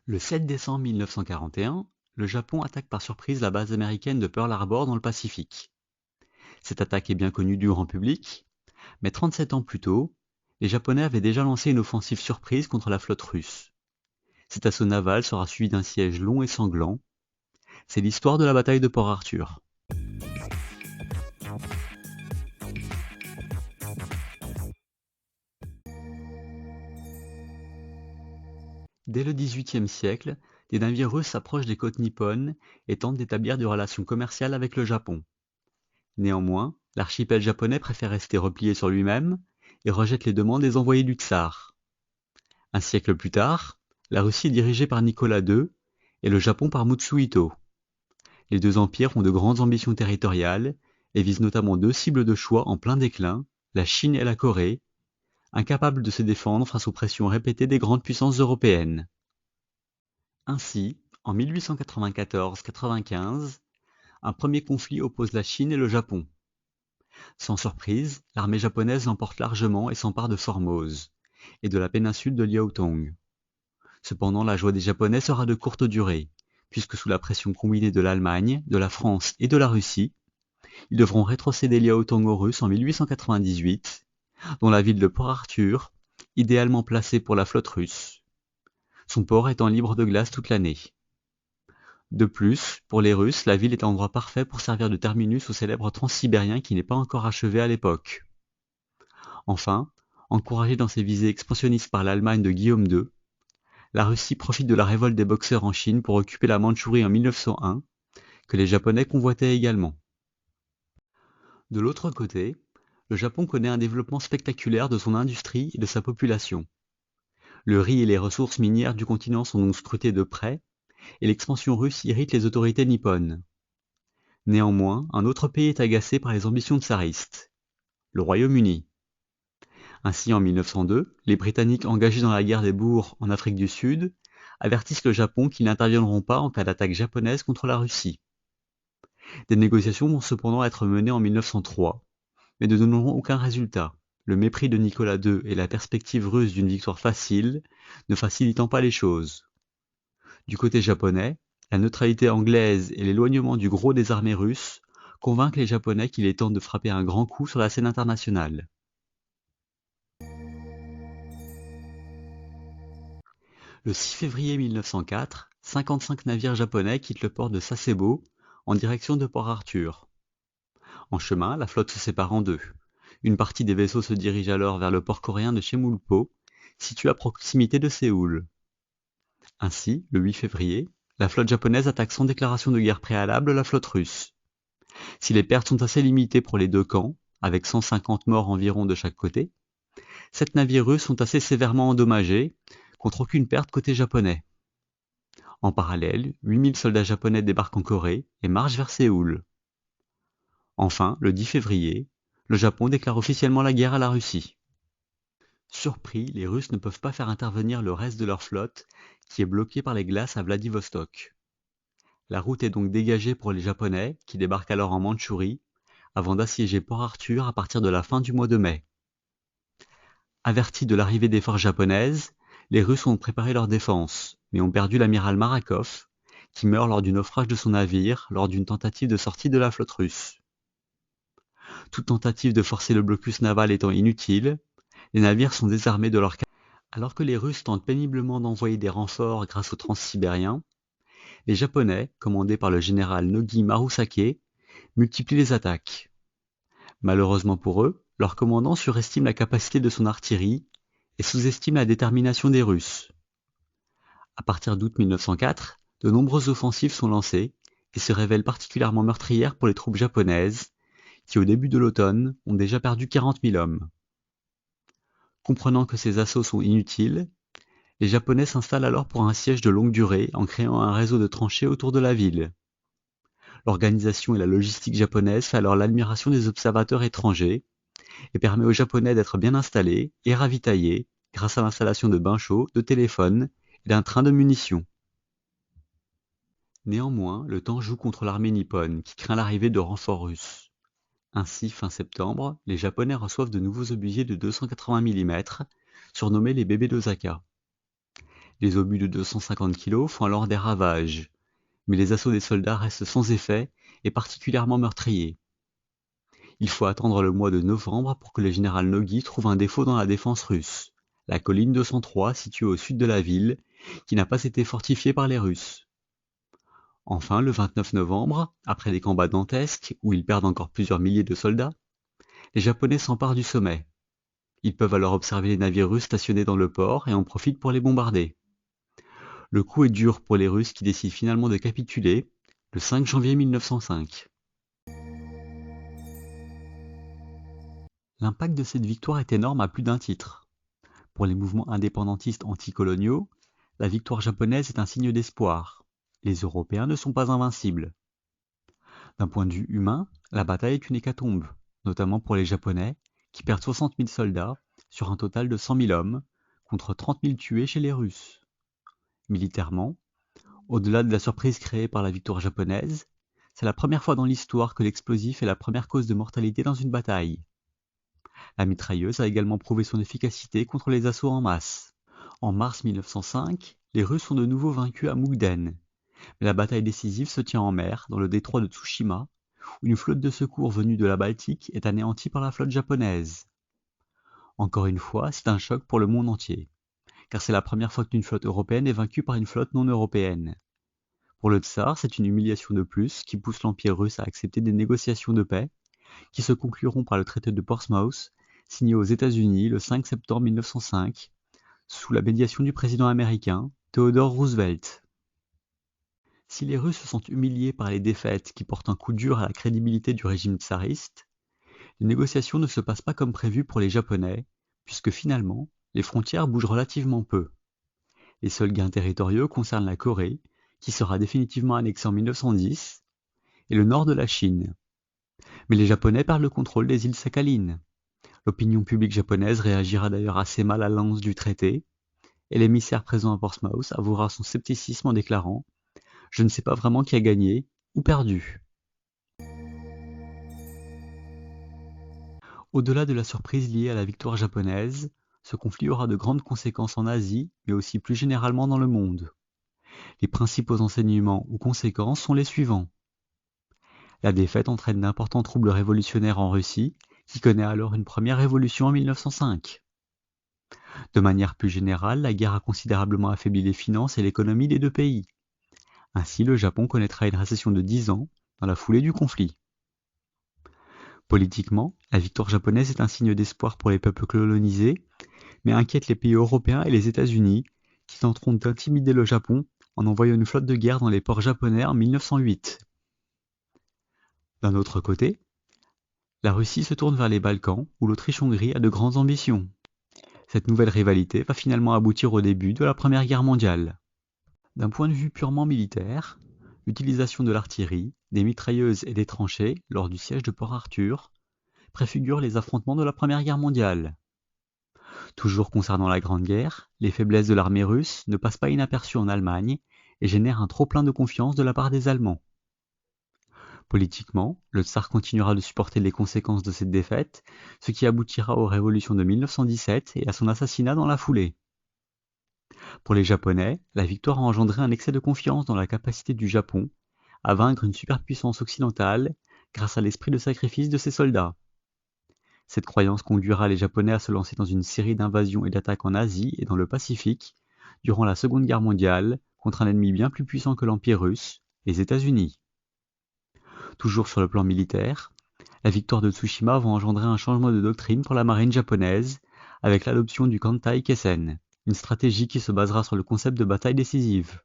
Le 7 décembre 1941, le Japon attaque par surprise la base américaine de Pearl Harbor dans le Pacifique. Cette attaque est bien connue du grand public, mais 37 ans plus tôt, les Japonais avaient déjà lancé une offensive surprise contre la flotte russe. Cet assaut naval sera suivi d'un siège long et sanglant. C'est l'histoire de la bataille de Port Arthur. Dès le XVIIIe siècle, des navires russes s'approchent des côtes nippones et tentent d'établir des relations commerciales avec le Japon. Néanmoins, l'archipel japonais préfère rester replié sur lui-même et rejette les demandes des envoyés du tsar. Un siècle plus tard, la Russie est dirigée par Nicolas II et le Japon par Mutsuhito. Les deux empires ont de grandes ambitions territoriales et visent notamment deux cibles de choix en plein déclin, la Chine et la Corée, incapables de se défendre face aux pressions répétées des grandes puissances européennes. Ainsi, en 1894-95, un premier conflit oppose la Chine et le Japon. Sans surprise, l'armée japonaise l'emporte largement et s'empare de Formose et de la péninsule de Liaotong. Cependant, la joie des Japonais sera de courte durée, puisque sous la pression combinée de l'Allemagne, de la France et de la Russie, ils devront rétrocéder Liaotong aux Russes en 1898, dont la ville de Port Arthur, idéalement placée pour la flotte russe, son port étant libre de glace toute l'année. De plus, pour les Russes, la ville est un endroit parfait pour servir de terminus au célèbre transsibérien qui n'est pas encore achevé à l'époque. Enfin, encouragée dans ses visées expansionnistes par l'Allemagne de Guillaume II, la Russie profite de la révolte des Boxers en Chine pour occuper la Mandchourie en 1901, que les Japonais convoitaient également. De l'autre côté, le Japon connaît un développement spectaculaire de son industrie et de sa population. Le riz et les ressources minières du continent sont donc scrutées de près, et l'expansion russe irrite les autorités nippones. Néanmoins, un autre pays est agacé par les ambitions tsaristes, le Royaume-Uni. Ainsi, en 1902, les Britanniques engagés dans la guerre des Boers en Afrique du Sud avertissent le Japon qu'ils n'interviendront pas en cas d'attaque japonaise contre la Russie. Des négociations vont cependant être menées en 1903, mais ne donneront aucun résultat, le mépris de Nicolas II et la perspective russe d'une victoire facile ne facilitant pas les choses. Du côté japonais, la neutralité anglaise et l'éloignement du gros des armées russes convainquent les Japonais qu'il est temps de frapper un grand coup sur la scène internationale. Le 6 février 1904, 55 navires japonais quittent le port de Sasebo en direction de Port Arthur. En chemin, la flotte se sépare en deux. Une partie des vaisseaux se dirige alors vers le port coréen de Chemulpo, situé à proximité de Séoul. Ainsi, le 8 février, la flotte japonaise attaque sans déclaration de guerre préalable la flotte russe. Si les pertes sont assez limitées pour les deux camps, avec 150 morts environ de chaque côté, 7 navires russes sont assez sévèrement endommagés, contre aucune perte côté japonais. En parallèle, 8000 soldats japonais débarquent en Corée et marchent vers Séoul. Enfin, le 10 février, le Japon déclare officiellement la guerre à la Russie. Surpris, les Russes ne peuvent pas faire intervenir le reste de leur flotte, qui est bloquée par les glaces à Vladivostok. La route est donc dégagée pour les Japonais, qui débarquent alors en Mandchourie, avant d'assiéger Port Arthur à partir de la fin du mois de mai. Avertis de l'arrivée des forces japonaises, les Russes ont préparé leur défense, mais ont perdu l'amiral Marakov, qui meurt lors du naufrage de son navire lors d'une tentative de sortie de la flotte russe. Toute tentative de forcer le blocus naval étant inutile, les navires sont désarmés de leur Alors que les Russes tentent péniblement d'envoyer des renforts grâce au transsibérien, les Japonais, commandés par le général Nogi Marusake, multiplient les attaques. Malheureusement pour eux, leur commandant surestime la capacité de son artillerie et sous-estime la détermination des Russes. À partir d'août 1904, de nombreuses offensives sont lancées et se révèlent particulièrement meurtrières pour les troupes japonaises, qui au début de l'automne ont déjà perdu 40 000 hommes. Comprenant que ces assauts sont inutiles, les Japonais s'installent alors pour un siège de longue durée en créant un réseau de tranchées autour de la ville. L'organisation et la logistique japonaise fait alors l'admiration des observateurs étrangers et permet aux Japonais d'être bien installés et ravitaillés grâce à l'installation de bains chauds, de téléphones et d'un train de munitions. Néanmoins, le temps joue contre l'armée nippone qui craint l'arrivée de renforts russes. Ainsi, fin septembre, les Japonais reçoivent de nouveaux obusiers de 280 mm, surnommés les bébés d'Osaka. Les obus de 250 kg font alors des ravages, mais les assauts des soldats restent sans effet et particulièrement meurtriers. Il faut attendre le mois de novembre pour que le général Noguy trouve un défaut dans la défense russe, la colline 203 située au sud de la ville, qui n'a pas été fortifiée par les Russes. Enfin, le 29 novembre, après des combats dantesques où ils perdent encore plusieurs milliers de soldats, les Japonais s'emparent du sommet. Ils peuvent alors observer les navires russes stationnés dans le port et en profitent pour les bombarder. Le coup est dur pour les Russes qui décident finalement de capituler le 5 janvier 1905. L'impact de cette victoire est énorme à plus d'un titre. Pour les mouvements indépendantistes anticoloniaux, la victoire japonaise est un signe d'espoir. Les Européens ne sont pas invincibles. D'un point de vue humain, la bataille est une hécatombe, notamment pour les Japonais, qui perdent 60 000 soldats sur un total de 100 000 hommes, contre 30 000 tués chez les Russes. Militairement, au-delà de la surprise créée par la victoire japonaise, c'est la première fois dans l'histoire que l'explosif est la première cause de mortalité dans une bataille. La mitrailleuse a également prouvé son efficacité contre les assauts en masse. En mars 1905, les Russes sont de nouveau vaincus à Mukden, mais la bataille décisive se tient en mer, dans le détroit de Tsushima, où une flotte de secours venue de la Baltique est anéantie par la flotte japonaise. Encore une fois, c'est un choc pour le monde entier, car c'est la première fois qu'une flotte européenne est vaincue par une flotte non européenne. Pour le tsar, c'est une humiliation de plus qui pousse l'Empire russe à accepter des négociations de paix, qui se concluront par le traité de Portsmouth, signé aux États-Unis le 5 septembre 1905, sous la médiation du président américain, Theodore Roosevelt. Si les Russes se sont humiliés par les défaites qui portent un coup dur à la crédibilité du régime tsariste, les négociations ne se passent pas comme prévu pour les Japonais, puisque finalement, les frontières bougent relativement peu. Les seuls gains territoriaux concernent la Corée, qui sera définitivement annexée en 1910, et le nord de la Chine. Mais les Japonais perdent le contrôle des îles Sakhalines. L'opinion publique japonaise réagira d'ailleurs assez mal à l'annonce du traité, et l'émissaire présent à Portsmouth avouera son scepticisme en déclarant « Je ne sais pas vraiment qui a gagné ou perdu ». Au-delà de la surprise liée à la victoire japonaise, ce conflit aura de grandes conséquences en Asie, mais aussi plus généralement dans le monde. Les principaux enseignements ou conséquences sont les suivants. La défaite entraîne d'importants troubles révolutionnaires en Russie, qui connaît alors une première révolution en 1905. De manière plus générale, la guerre a considérablement affaibli les finances et l'économie des deux pays. Ainsi, le Japon connaîtra une récession de 10 ans dans la foulée du conflit. Politiquement, la victoire japonaise est un signe d'espoir pour les peuples colonisés, mais inquiète les pays européens et les États-Unis, qui tenteront d'intimider le Japon en envoyant une flotte de guerre dans les ports japonais en 1908. D'un autre côté, la Russie se tourne vers les Balkans, où l'Autriche-Hongrie a de grandes ambitions. Cette nouvelle rivalité va finalement aboutir au début de la Première Guerre mondiale. D'un point de vue purement militaire, l'utilisation de l'artillerie, des mitrailleuses et des tranchées lors du siège de Port-Arthur préfigure les affrontements de la Première Guerre mondiale. Toujours concernant la Grande Guerre, les faiblesses de l'armée russe ne passent pas inaperçues en Allemagne et génèrent un trop-plein de confiance de la part des Allemands. Politiquement, le tsar continuera de supporter les conséquences de cette défaite, ce qui aboutira aux révolutions de 1917 et à son assassinat dans la foulée. Pour les Japonais, la victoire a engendré un excès de confiance dans la capacité du Japon à vaincre une superpuissance occidentale grâce à l'esprit de sacrifice de ses soldats. Cette croyance conduira les Japonais à se lancer dans une série d'invasions et d'attaques en Asie et dans le Pacifique durant la Seconde Guerre mondiale contre un ennemi bien plus puissant que l'Empire russe, les États-Unis. Toujours sur le plan militaire, la victoire de Tsushima va engendrer un changement de doctrine pour la marine japonaise avec l'adoption du Kantai Keisen, une stratégie qui se basera sur le concept de bataille décisive.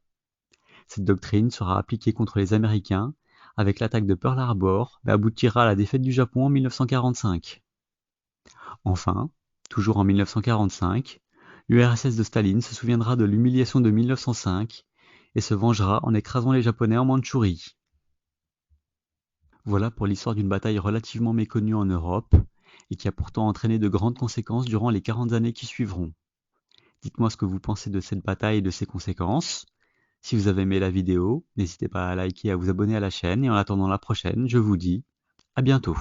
Cette doctrine sera appliquée contre les Américains avec l'attaque de Pearl Harbor, mais aboutira à la défaite du Japon en 1945. Enfin, toujours en 1945, l'URSS de Staline se souviendra de l'humiliation de 1905 et se vengera en écrasant les Japonais en Mandchourie. Voilà pour l'histoire d'une bataille relativement méconnue en Europe et qui a pourtant entraîné de grandes conséquences durant les 40 années qui suivront. Dites-moi ce que vous pensez de cette bataille et de ses conséquences. Si vous avez aimé la vidéo, n'hésitez pas à liker et à vous abonner à la chaîne et en attendant la prochaine, je vous dis à bientôt.